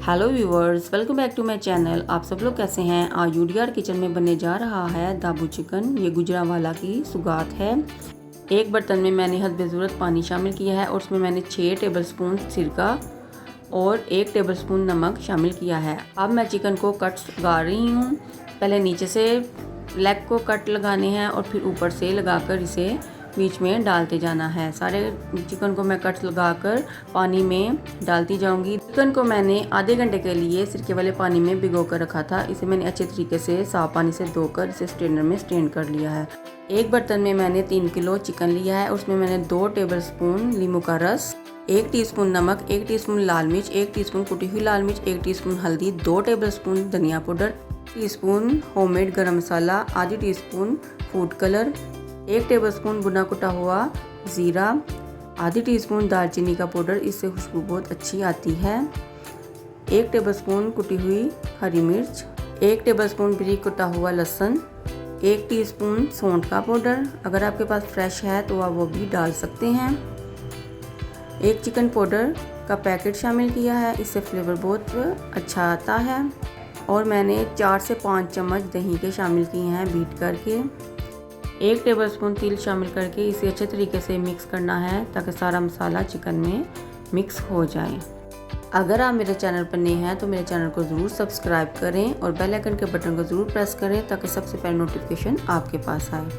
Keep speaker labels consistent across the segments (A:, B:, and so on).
A: Hello viewers, welcome back to my channel. आप सब लोग कैसे हैं। आज यूडीआर किचन में बनने जा रहा है दाबू चिकन। ये गुजरांवाला की सुगात है। एक बर्तन में मैंने हस्बे ज़रूरत पानी शामिल किया है और उसमें मैंने 6 टेबलस्पून सिरका और 1 टेबलस्पून नमक शामिल किया है। अब मैं चिकन को कट्स लगा रही हूँ। पहले नीचे से लेग को कट लगाने हैं और फिर ऊपर से लगाकर इसे बीच में डालते जाना है। सारे चिकन को मैं कट्स लगाकर पानी में डालती जाऊंगी। चिकन को मैंने आधे घंटे के लिए सिरके वाले पानी में भिगो कर रखा था। इसे मैंने अच्छे तरीके से साफ पानी से धोकर इसे स्ट्रेनर में स्ट्रेन कर लिया है। एक बर्तन में मैंने 3 किलो चिकन लिया है। उसमें मैंने 2 टेबलस्पून नींबू का रस, 1 टीस्पून नमक, 1 टीस्पून लाल मिर्च, 1 टीस्पून कुटी हुई लाल मिर्च, 1 टीस्पून हल्दी, 2 टेबलस्पून धनिया पाउडर, टीस्पून होममेड गरम मसाला, आधी टीस्पून फूड कलर, 1 टेबलस्पून भुना कुटा हुआ ज़ीरा, आधी टीस्पून दालचीनी का पाउडर, इससे खुशबू बहुत अच्छी आती है, 1 टेबलस्पून कुटी हुई हरी मिर्च, 1 टेबलस्पून बारीक कुटा हुआ लहसुन, 1 टीस्पून सौंठ का पाउडर। अगर आपके पास फ्रेश है तो आप वो भी डाल सकते हैं। 1 चिकन पाउडर का पैकेट शामिल किया है, इससे फ्लेवर बहुत अच्छा आता है। और मैंने 4 से 5 चम्मच दही के शामिल किए हैं बीट करके। 1 टेबलस्पून तिल शामिल करके इसे अच्छे तरीके से मिक्स करना है ताकि सारा मसाला चिकन में मिक्स हो जाए। अगर आप मेरे चैनल पर नए हैं तो मेरे चैनल को ज़रूर सब्सक्राइब करें और बेल आइकन के बटन को ज़रूर प्रेस करें ताकि सबसे पहले नोटिफिकेशन आपके पास आए।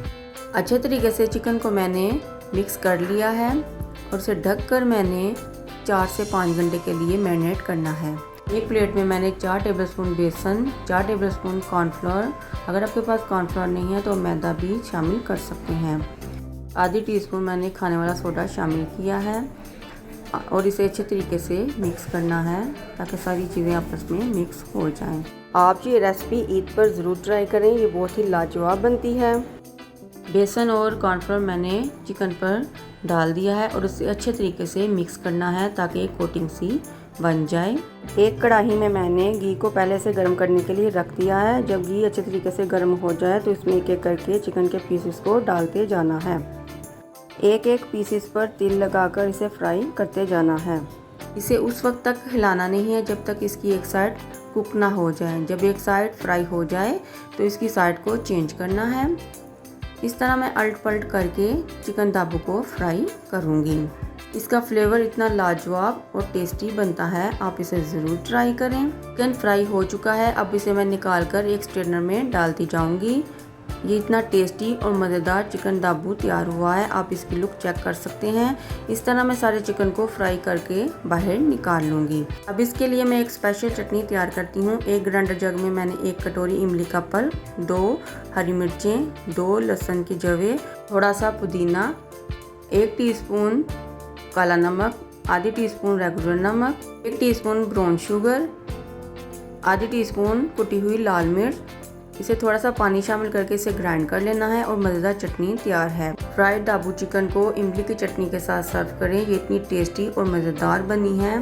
A: अच्छे तरीके से चिकन को मैंने मिक्स कर लिया है और उसे ढककर मैंने 4 से 5 घंटे के लिए मैरिनेट करना है। एक प्लेट में मैंने 4 टेबलस्पून बेसन, 4 टेबलस्पून कॉर्नफ्लोर, अगर आपके पास कॉर्नफ्लोर नहीं है तो मैदा भी शामिल कर सकते हैं, आधी टीस्पून मैंने खाने वाला सोडा शामिल किया है और इसे अच्छे तरीके से मिक्स करना है ताकि सारी चीज़ें आपस में मिक्स हो जाएं। आप ये रेसिपी ईद पर ज़रूर ट्राई करें, ये बहुत ही लाजवाब बनती है। बेसन और कॉर्नफ्लोर मैंने चिकन पर डाल दिया है और उसे अच्छे तरीके से मिक्स करना है ताकि एक कोटिंग सी बन जाए। एक कढ़ाई में मैंने घी को पहले से गर्म करने के लिए रख दिया है। जब घी अच्छे तरीके से गर्म हो जाए तो इसमें एक एक करके चिकन के पीसेस को डालते जाना है। एक एक पीसेस पर तिल लगाकर इसे फ्राई करते जाना है। इसे उस वक्त तक हिलाना नहीं है जब तक इसकी एक साइड कुक ना हो जाए। जब एक साइड फ्राई हो जाए तो इसकी साइड को चेंज करना है। इस तरह मैं अल्ट पलट करके चिकन दाबू को फ्राई करूँगी। इसका फ्लेवर इतना लाजवाब और टेस्टी बनता है, आप इसे ज़रूर ट्राई करें। चिकन फ्राई हो चुका है, अब इसे मैं निकाल कर एक स्ट्रेनर में डालती जाऊंगी। ये इतना टेस्टी और मज़ेदार चिकन दाबू तैयार हुआ है, आप इसकी लुक चेक कर सकते हैं। इस तरह मैं सारे चिकन को फ्राई करके बाहर निकाल लूँगी। अब इसके लिए मैं एक स्पेशल चटनी तैयार करती हूँ। एक ग्राइंडर जग में मैंने 1 कटोरी इमली का पल्प, 2 हरी मिर्चें, 2 लहसुन की जवें, थोड़ा सा पुदीना, 1 टीस्पून काला नमक, आधी टीस्पून रेगुलर नमक, 1 टीस्पून ब्राउन शुगर, आधी टीस्पून कुटी हुई लाल मिर्च, इसे थोड़ा सा पानी शामिल करके इसे ग्राइंड कर लेना है और मज़ेदार चटनी तैयार है। फ्राइड दाबू चिकन को इमली की चटनी के साथ सर्व करें, ये इतनी टेस्टी और मज़ेदार बनी है।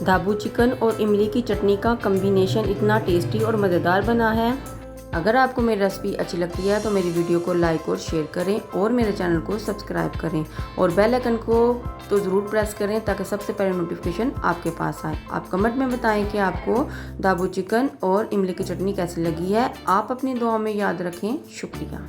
A: दाबू चिकन और इमली की चटनी का कॉम्बिनेशन इतना टेस्टी और मज़ेदार बना है। अगर आपको मेरी रेसिपी अच्छी लगती है तो मेरी वीडियो को लाइक और शेयर करें और मेरे चैनल को सब्सक्राइब करें और बेल आइकन को तो ज़रूर प्रेस करें ताकि सबसे पहले नोटिफिकेशन आपके पास आए। आप कमेंट में बताएं कि आपको दाबू चिकन और इमली की चटनी कैसी लगी है। आप अपनी दुआओं में याद रखें। शुक्रिया।